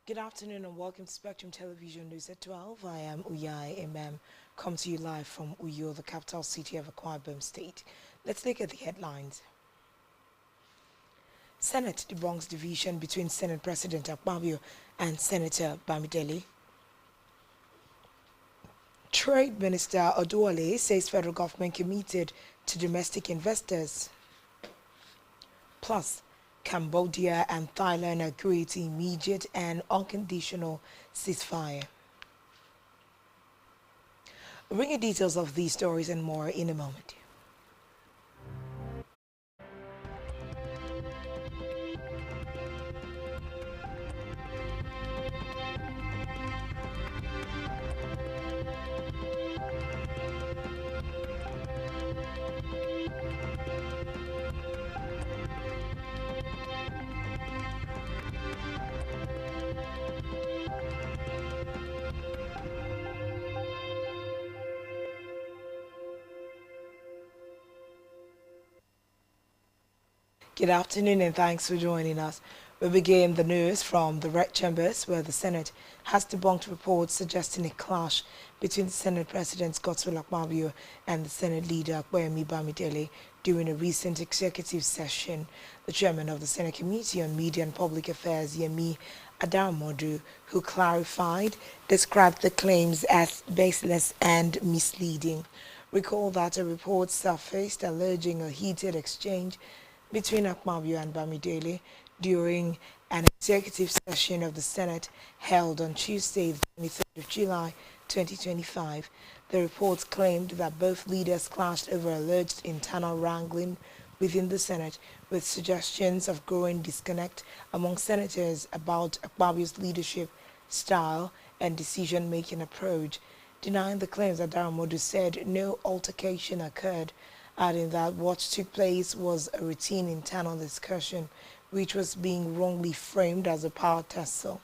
Good afternoon and welcome to Spectrum Television News at 12. I am Uyai Imam, come to you live from Uyo, the capital city of Akpabio State. Let's look at the headlines. Senate debunks division between Senate President Akpabio and Senator Bamidele. Trade Minister Oduole says federal government committed to domestic investors. Plus, Cambodia and Thailand agree to immediate and unconditional ceasefire. We'll bring you details of these stories and more in a moment. Good afternoon and thanks for joining us. We begin the news from the Red Chambers, where the Senate has debunked reports suggesting a clash between the Senate President Godswill Akpabio and the Senate leader Akpabio Bamidele during a recent executive session. The chairman of the Senate Committee on Media and Public Affairs, Yemi Adamodu, who clarified, described the claims as baseless and misleading. Recall that a report surfaced alleging a heated exchange between Akpabio and Bamidele during an executive session of the Senate held on Tuesday, the 23rd of July 2025. The reports claimed that both leaders clashed over alleged internal wrangling within the Senate, with suggestions of growing disconnect among senators about Akpabio's leadership style and decision-making approach. Denying the claims, Adamodu said no altercation occurred, adding that what took place was a routine internal discussion which was being wrongly framed as a power tussle.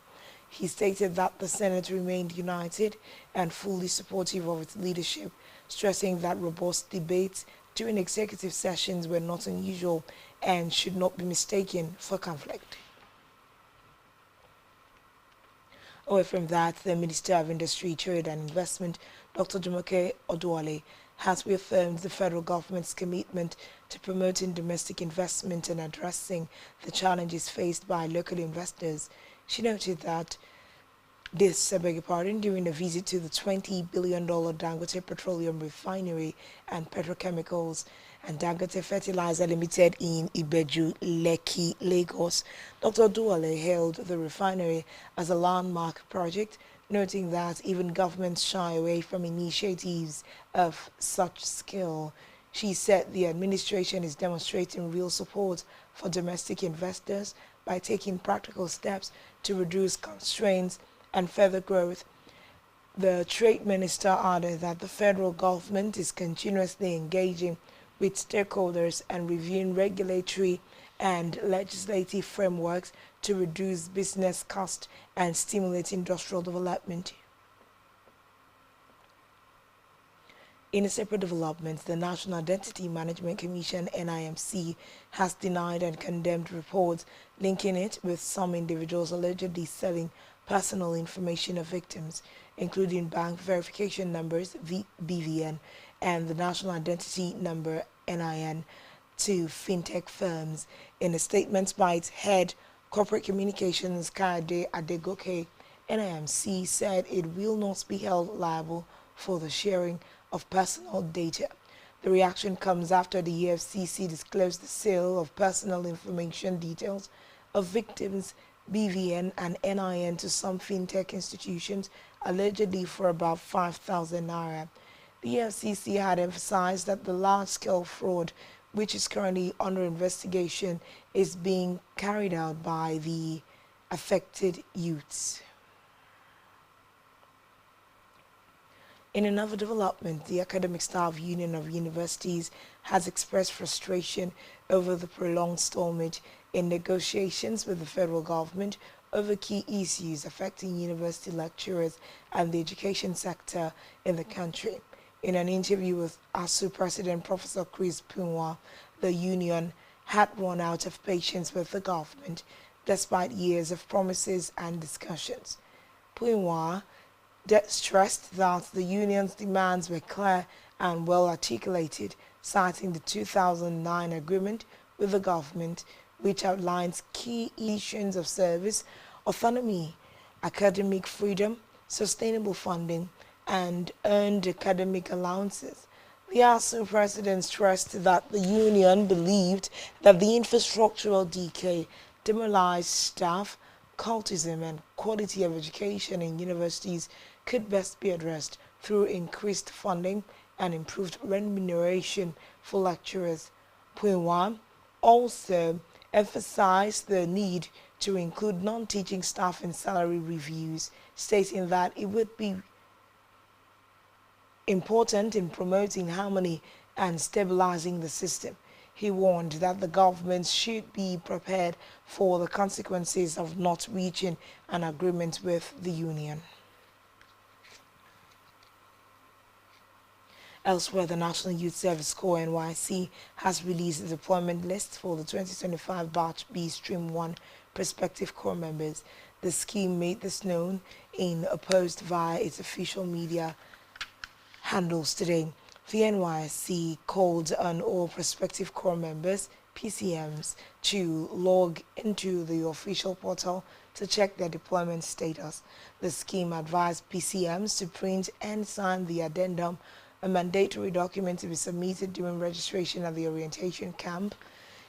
He stated that the Senate remained united and fully supportive of its leadership, stressing that robust debates during executive sessions were not unusual and should not be mistaken for conflict. Away from that, the Minister of Industry, Trade and Investment, Dr. Jumoke Oduole, has reaffirmed the federal government's commitment to promoting domestic investment and addressing the challenges faced by local investors. She noted that during a visit to the $20 billion Dangote Petroleum Refinery and Petrochemicals and Dangote Fertilizer Limited in Ibeju, Lekki, Lagos. Dr. Duale hailed the refinery as a landmark project, noting that even governments shy away from initiatives of such scale. She said the administration is demonstrating real support for domestic investors by taking practical steps to reduce constraints and further growth. The Trade Minister added that the federal government is continuously engaging with stakeholders and reviewing regulatory and legislative frameworks to reduce business costs and stimulate industrial development. In a separate development, the National Identity Management Commission (NIMC) has denied and condemned reports linking it with some individuals allegedly selling personal information of victims, including bank verification numbers (BVN) and the National Identity Number (NIN) to fintech firms. In a statement by its head, Corporate Communications Kayode Adegoke, NIMC said it will not be held liable for the sharing of personal data. The reaction comes after the EFCC disclosed the sale of personal information details of victims, BVN and NIN to some fintech institutions, allegedly for about 5,000 naira. The EFCC had emphasized that the large-scale fraud, which is currently under investigation, is being carried out by the affected youths. In another development, the Academic Staff Union of Universities has expressed frustration over the prolonged stalemate in negotiations with the federal government over key issues affecting university lecturers and the education sector in the country. In an interview with ASU President Professor Chris Punwa, the union had run out of patience with the government. despite years of promises and discussions. Puinwa stressed that the union's demands were clear and well articulated, citing the 2009 agreement with the government, which outlines key issues of service, autonomy, academic freedom, sustainable funding, and earned academic allowances. The ASU president stressed that the union believed that the infrastructural decay, demoralized staff, cultism, and quality of education in universities could best be addressed through increased funding and improved remuneration for lecturers. Puinwan also emphasized the need to include non-teaching staff in salary reviews, stating that it would be important in promoting harmony and stabilizing the system. He warned that the government should be prepared for the consequences of not reaching an agreement with the union. Elsewhere, the National Youth Service Corps (NYC) has released the deployment list for the 2025 Batch B Stream 1 prospective corps members. The scheme made this known in a post via its official media handles today. The NYC called on all prospective corps members, PCMs, to log into the official portal to check their deployment status. The scheme advised PCMs to print and sign the addendum, a mandatory document to be submitted during registration at the orientation camp.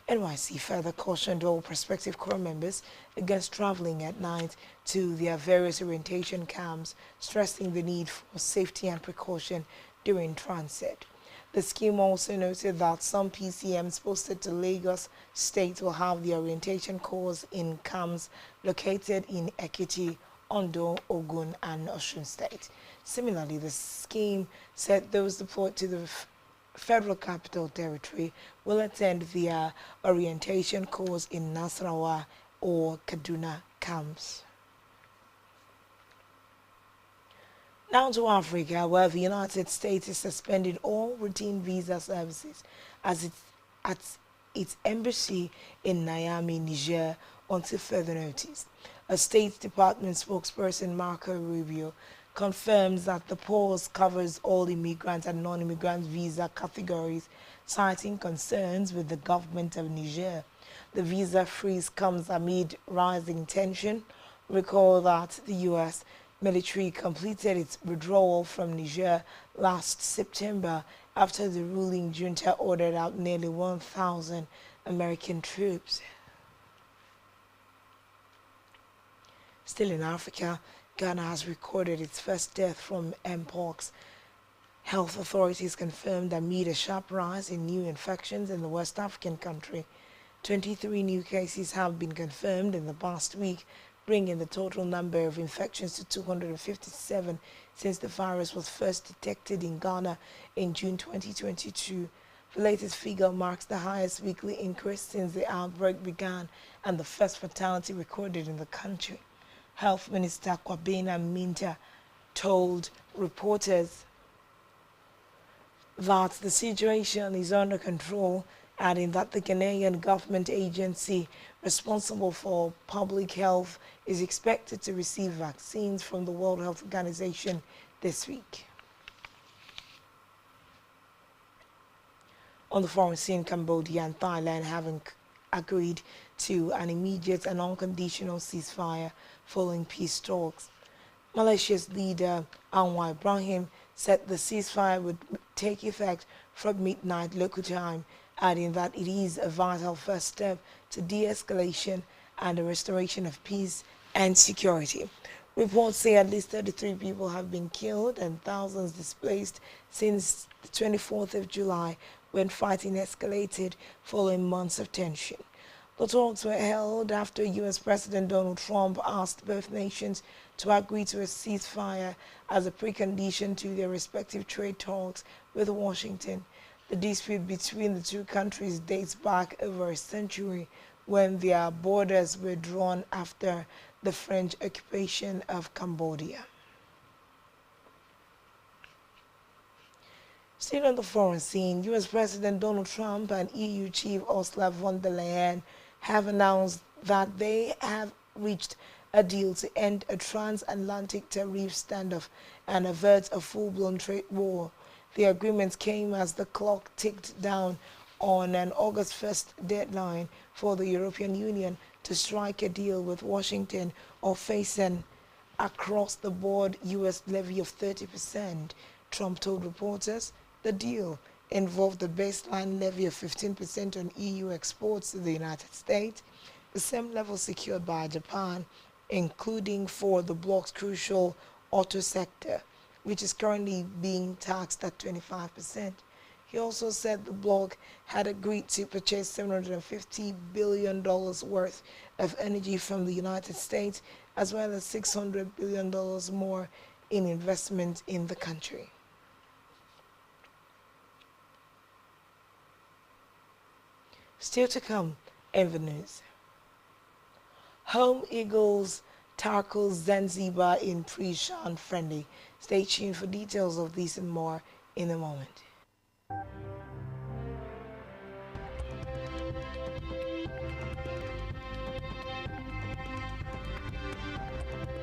NYC further cautioned all prospective corps members against traveling at night to their various orientation camps, stressing the need for safety and precaution during transit. The scheme also noted that some PCMs posted to Lagos State will have the orientation course in camps located in Ekiti, Ondo, Ogun, and Osun State. Similarly, the scheme said those deployed to the Federal Capital Territory will attend their orientation course in Nasarawa or Kaduna camps. Now to Africa, where the United States is suspending all routine visa services at its embassy in Niamey, Niger, until further notice. A State Department spokesperson, Marco Rubio, confirms that the pause covers all immigrant and non-immigrant visa categories, citing concerns with the government of Niger. The visa freeze comes amid rising tension. Recall that the U.S. military completed its withdrawal from Niger last September after the ruling junta ordered out nearly 1,000 American troops. Still in Africa, Ghana has recorded its first death from mpox. Health authorities confirmed amid a sharp rise in new infections in the West African country. 23 new cases have been confirmed in the past week, bringing the total number of infections to 257 since the virus was first detected in Ghana in June 2022. The latest figure marks the highest weekly increase since the outbreak began and the first fatality recorded in the country. Health Minister Kwabena Minta told reporters that the situation is under control, adding that the Ghanaian government agency responsible for public health is expected to receive vaccines from the World Health Organization this week. On the foreign scene, Cambodia and Thailand have agreed to an immediate and unconditional ceasefire following peace talks. Malaysia's leader Anwar Ibrahim said the ceasefire would take effect from midnight local time, adding that it is a vital first step to de-escalation and the restoration of peace and security. Reports say at least 33 people have been killed and thousands displaced since the 24th of July, when fighting escalated following months of tension. The talks were held after U.S. President Donald Trump asked both nations to agree to a ceasefire as a precondition to their respective trade talks with Washington. The dispute between the two countries dates back over a century, when their borders were drawn after the French occupation of Cambodia. Still on the foreign scene, U.S. President Donald Trump and EU Chief Ursula von der Leyen have announced that they have reached a deal to end a transatlantic tariff standoff and avert a full-blown trade war. The agreement came as the clock ticked down on an August 1st deadline for the European Union to strike a deal with Washington or face an across-the-board U.S. levy of 30%. Trump told reporters the deal involved the baseline levy of 15% on EU exports to the United States, the same level secured by Japan, including for the bloc's crucial auto sector, which is currently being taxed at 25%. He also said the bloc had agreed to purchase $750 billion worth of energy from the United States, as well as $600 billion more in investment in the country. Still to come in the news. Home Eagles tackle Zanzibar in pre-Shan friendly. Stay tuned for details of this and more in a moment.